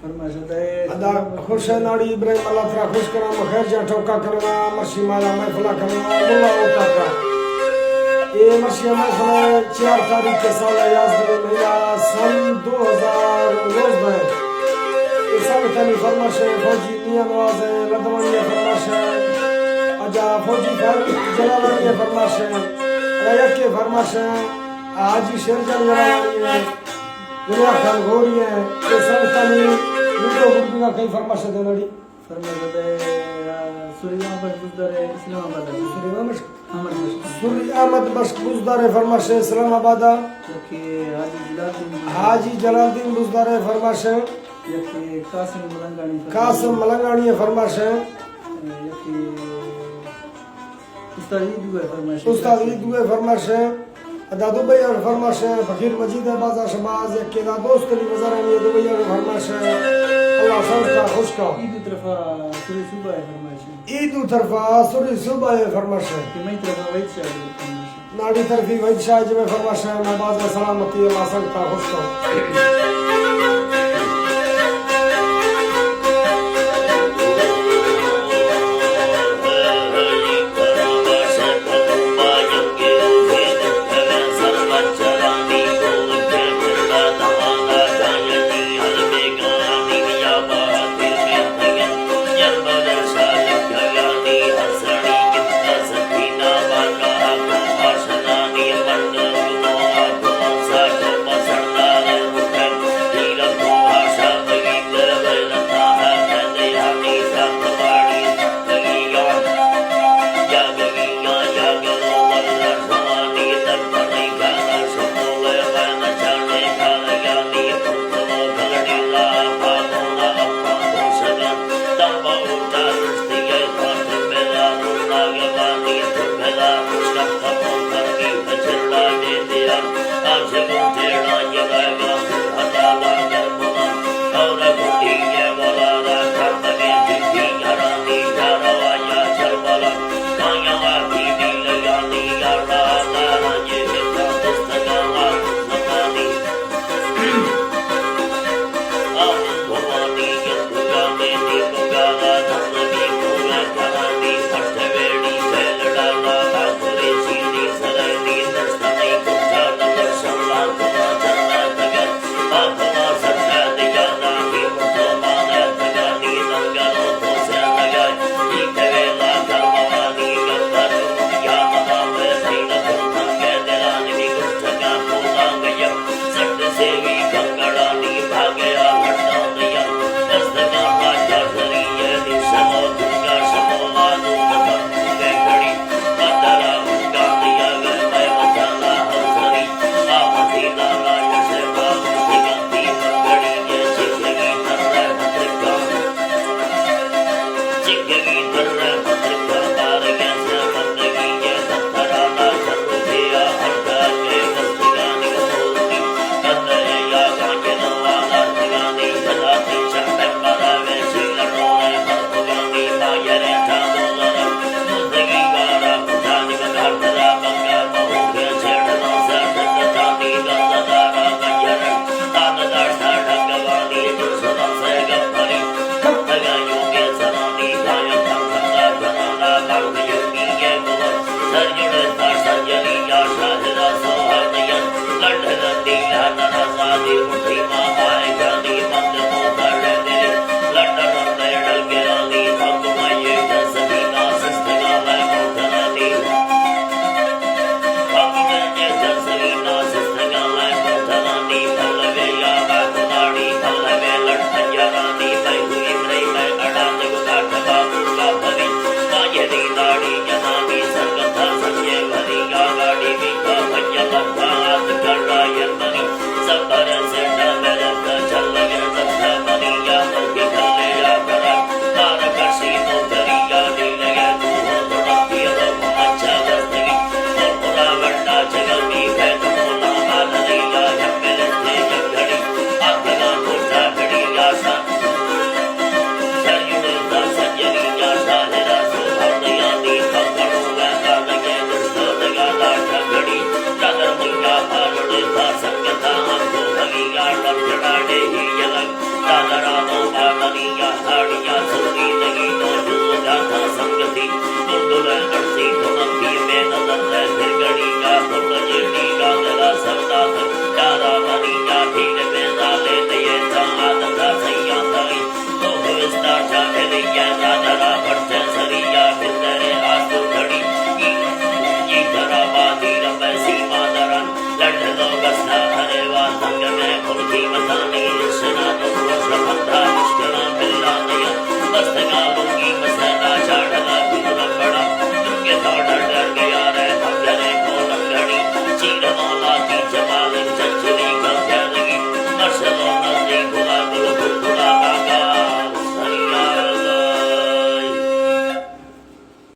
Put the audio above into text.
अदा खुश है नाड़ी इब्राहिम अल्लाह तरा खुश करा मखैर जा ठोका करना मर्शी माला महफिला करना मुल्ला होता का ये मर्शी महफिला 4 तारीख के साल याद महीना सन 2009 में ये सब तनी फरमाश है फौजी मियां नवाज है लदवानी फरमाश है अजा फौजी जलालानी फरमाश है रैयत के फरमाश है हाजी शेरजान जलालानी है दुनिया खान घोरी है ये सब तनी वीडियो गुरु का कई फरमाश है नड़ी फरमाश है सूर्य अहमद बुजदार इस्लामाबाद सूर्य अहमद बस बुजदार फरमाश है इस्लामाबाद कि हाजी जलालुद्दीन बुजदार फरमाश है कि कासिम मलंगानी फरमाश है कि उस्ताद ईद हुए फरमाश है अदा दुबई और फरमाश है फकीर मजीद है बाजा शबाज एक के दा दोस्त ली नजर आनी दुबई और फरमाश है अल्लाह सब का खुश का ईद तरफा सूर्य सुबह है फरमाश ईद तरफा सूर्य सुबह है फरमाश है कि मैं तरफा वैद शाह नाड़ी तरफी वैद शाह जब फरमाश है मैं बाजा सलामती अल्लाह सब का खुश का संगता हमको भगिया लक्षणा दे